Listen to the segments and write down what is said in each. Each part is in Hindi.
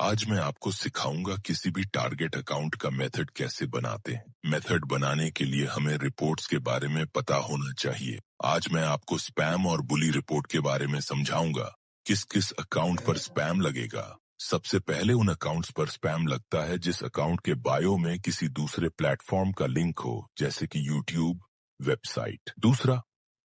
आज मैं आपको सिखाऊंगा किसी भी टारगेट अकाउंट का मेथड कैसे बनाते हैं। मेथड बनाने के लिए हमें रिपोर्ट्स के बारे में पता होना चाहिए। आज मैं आपको स्पैम और बुली रिपोर्ट के बारे में समझाऊंगा। किस किस अकाउंट पर स्पैम लगेगा। सबसे पहले उन अकाउंट्स पर स्पैम लगता है जिस अकाउंट के बायो में किसी दूसरे प्लेटफॉर्म का लिंक हो, जैसे कि यूट्यूब, वेबसाइट। दूसरा,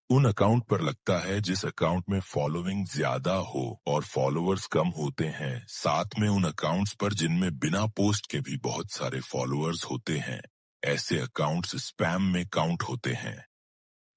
उन अकाउंट पर लगता है जिस अकाउंट में फॉलोइंग ज्यादा हो और फॉलोअर्स कम होते हैं। साथ में उन अकाउंट्स पर जिनमें बिना पोस्ट के भी बहुत सारे फॉलोअर्स होते हैं। ऐसे अकाउंट्स स्पैम में काउंट होते हैं।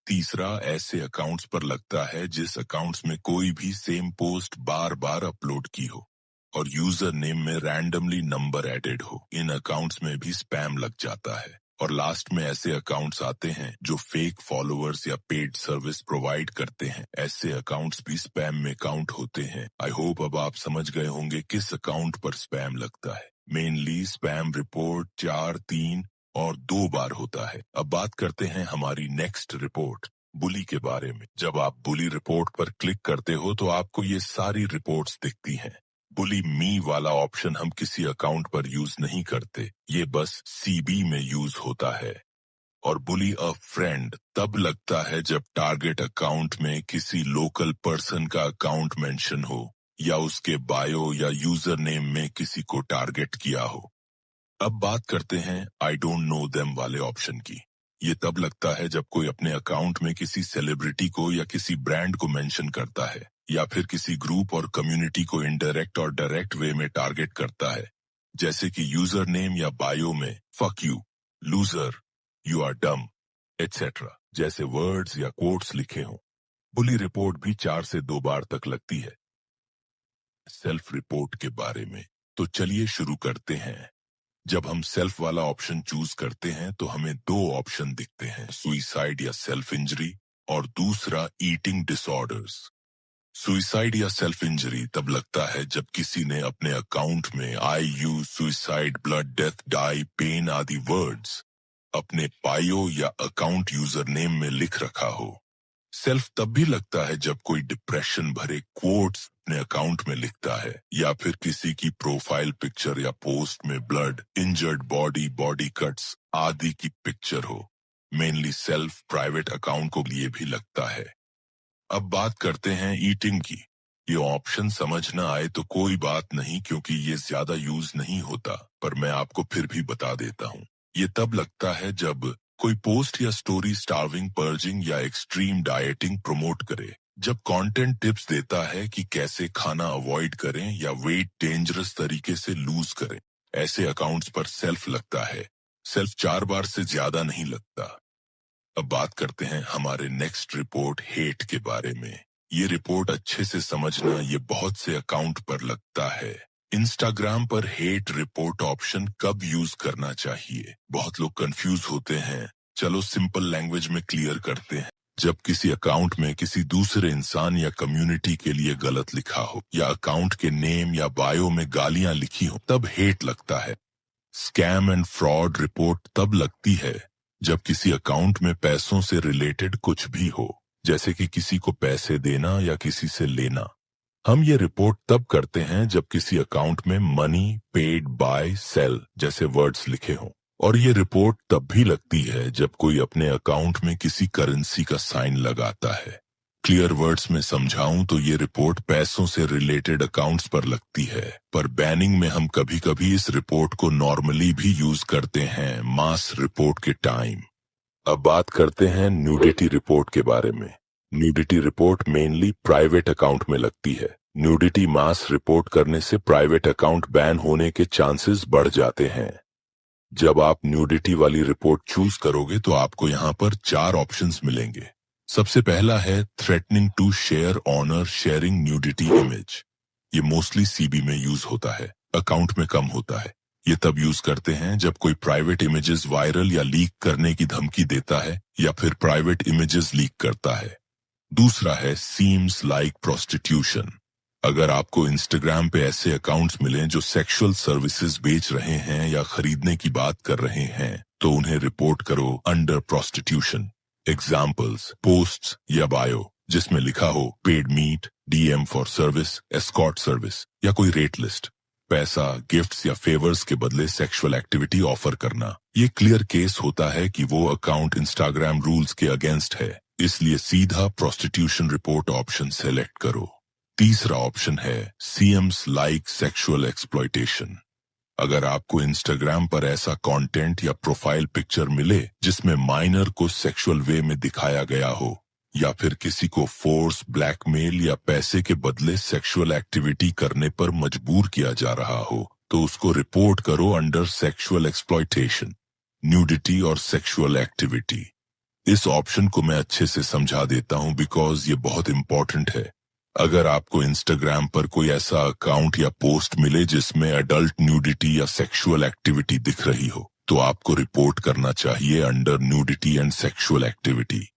तीसरा, ऐसे अकाउंट्स पर लगता है जिस अकाउंट्स में कोई भी सेम पोस्ट बार बार अपलोड की हो और यूजर नेम में रैंडमली नंबर एडेड हो। इन अकाउंट्स में भी स्पैम लग जाता है। और लास्ट में ऐसे अकाउंट्स आते हैं जो फेक फॉलोअर्स या पेड सर्विस प्रोवाइड करते हैं। ऐसे अकाउंट्स भी स्पैम में काउंट होते हैं। आई होप अब आप समझ गए होंगे किस अकाउंट पर स्पैम लगता है। मेनली स्पैम रिपोर्ट 4, 3 और 2 बार होता है। अब बात करते हैं हमारी नेक्स्ट रिपोर्ट, बुली के बारे में। जब आप बुली रिपोर्ट पर क्लिक करते हो तो आपको ये सारी रिपोर्ट्स दिखती हैं। बुली मी वाला ऑप्शन हम किसी अकाउंट पर यूज नहीं करते, ये बस सीबी में यूज होता है। और बुली अ फ्रेंड तब लगता है जब टारगेट अकाउंट में किसी लोकल पर्सन का अकाउंट मेंशन हो या उसके बायो या यूजर नेम में किसी को टारगेट किया हो। अब बात करते हैं आई डोंट नो देम वाले ऑप्शन की। ये तब लगता है जब कोई अपने अकाउंट में किसी सेलिब्रिटी को या किसी ब्रांड को मेंशन करता है या फिर किसी ग्रुप और कम्युनिटी को इनडायरेक्ट और डायरेक्ट वे में टारगेट करता है, जैसे कि यूजर नेम या बायो में fuck you, loser, you are dumb, etcetera जैसे वर्ड्स या कोट्स लिखे हों। बुली रिपोर्ट भी 4 से 2 बार तक लगती है। सेल्फ रिपोर्ट के बारे में तो चलिए शुरू करते हैं। जब हम सेल्फ वाला ऑप्शन चूज करते हैं तो हमें 2 ऑप्शन दिखते हैं, सुइसाइड या सेल्फ इंजरी और दूसरा ईटिंग डिसऑर्डर्स। सुइसाइड या सेल्फ इंजरी तब लगता है जब किसी ने अपने अकाउंट में आई यूज suicide, blood, death, die, pain आदि वर्ड्स अपने बायो या अकाउंट यूजर नेम में लिख रखा हो। सेल्फ तब भी लगता है जब कोई डिप्रेशन भरे कोट्स अपने अकाउंट में लिखता है या फिर किसी की प्रोफाइल पिक्चर या पोस्ट में blood, injured body, body cuts आदि की पिक्चर हो। मेनली सेल्फ प्राइवेट अकाउंट को लिए भी लगता है। अब बात करते हैं ईटिंग की। ये ऑप्शन समझ न आए तो कोई बात नहीं, क्योंकि ये ज्यादा यूज नहीं होता, पर मैं आपको फिर भी बता देता हूँ। ये तब लगता है जब कोई पोस्ट या स्टोरी स्टार्विंग, पर्जिंग या एक्सट्रीम डाइटिंग प्रमोट करे, जब कंटेंट टिप्स देता है कि कैसे खाना अवॉइड करें या वेट डेंजरस तरीके से लूज करें। ऐसे अकाउंट्स पर सेल्फ लगता है। सेल्फ 4 बार से ज्यादा नहीं लगता। अब बात करते हैं हमारे नेक्स्ट रिपोर्ट, हेट के बारे में। ये रिपोर्ट अच्छे से समझना, ये बहुत से अकाउंट पर लगता है। इंस्टाग्राम पर हेट रिपोर्ट ऑप्शन कब यूज करना चाहिए, बहुत लोग कंफ्यूज होते हैं। चलो सिंपल लैंग्वेज में क्लियर करते हैं। जब किसी अकाउंट में किसी दूसरे इंसान या कम्युनिटी के लिए गलत लिखा हो या अकाउंट के नेम या बायो में गालियां लिखी हो, तब हेट लगता है। स्कैम एंड फ्रॉड रिपोर्ट तब लगती है जब किसी अकाउंट में पैसों से रिलेटेड कुछ भी हो, जैसे कि किसी को पैसे देना या किसी से लेना। हम ये रिपोर्ट तब करते हैं जब किसी अकाउंट में मनी, पेड, बाय, सेल जैसे वर्ड्स लिखे हों। और ये रिपोर्ट तब भी लगती है जब कोई अपने अकाउंट में किसी करेंसी का साइन लगाता है। क्लियर वर्ड्स में समझाऊं तो ये रिपोर्ट पैसों से रिलेटेड अकाउंट्स पर लगती है, पर बैनिंग में हम कभी कभी इस रिपोर्ट को नॉर्मली भी यूज करते हैं, मास रिपोर्ट के टाइम। अब बात करते हैं न्यूडिटी रिपोर्ट के बारे में। Nudity report mainly private account में लगती है। न्यूडिटी मास रिपोर्ट करने से प्राइवेट अकाउंट बैन होने के चांसेस बढ़ जाते हैं। जब आप न्यूडिटी वाली रिपोर्ट चूज करोगे तो आपको यहाँ पर 4 ऑप्शंस मिलेंगे। सबसे पहला है threatening to share, honour, sharing nudity image. ये मोस्टली सीबी में यूज होता है, अकाउंट में कम होता है। ये तब यूज करते हैं जब कोई प्राइवेट इमेजेस वायरल या लीक करने की धमकी देता है या फिर प्राइवेट इमेजेस लीक करता है। दूसरा है सीम्स लाइक प्रोस्टिट्यूशन। अगर आपको इंस्टाग्राम पे ऐसे अकाउंट्स मिलें जो सेक्सुअल सर्विसेज बेच रहे हैं या खरीदने की बात कर रहे हैं, तो उन्हें रिपोर्ट करो अंडर प्रोस्टिट्यूशन। एग्जाम्पल्स, पोस्ट्स या बायो जिसमें लिखा हो paid meet, DM for service, escort service या कोई रेट लिस्ट। पैसा, गिफ्ट्स या फेवर्स के बदले सेक्सुअल एक्टिविटी ऑफर करना। ये क्लियर केस होता है कि वो अकाउंट इंस्टाग्राम रूल्स के अगेंस्ट है, इसलिए सीधा प्रोस्टिट्यूशन रिपोर्ट ऑप्शन सेलेक्ट करो। तीसरा ऑप्शन है सीएम्स लाइक सेक्सुअल एक्सप्लॉयटेशन। अगर आपको इंस्टाग्राम पर ऐसा कंटेंट या प्रोफाइल पिक्चर मिले जिसमें माइनर को सेक्सुअल वे में दिखाया गया हो, या फिर किसी को फोर्स, ब्लैकमेल या पैसे के बदले सेक्सुअल एक्टिविटी करने पर मजबूर किया जा रहा हो, तो उसको रिपोर्ट करो अंडर सेक्सुअल एक्सप्लॉयटेशन, न्यूडिटी और सेक्सुअल एक्टिविटी। इस ऑप्शन को मैं अच्छे से समझा देता हूं बिकॉज ये बहुत इंपॉर्टेंट है। अगर आपको इंस्टाग्राम पर कोई ऐसा अकाउंट या पोस्ट मिले जिसमें अडल्ट न्यूडिटी या सेक्सुअल एक्टिविटी दिख रही हो, तो आपको रिपोर्ट करना चाहिए under nudity and sexual activity.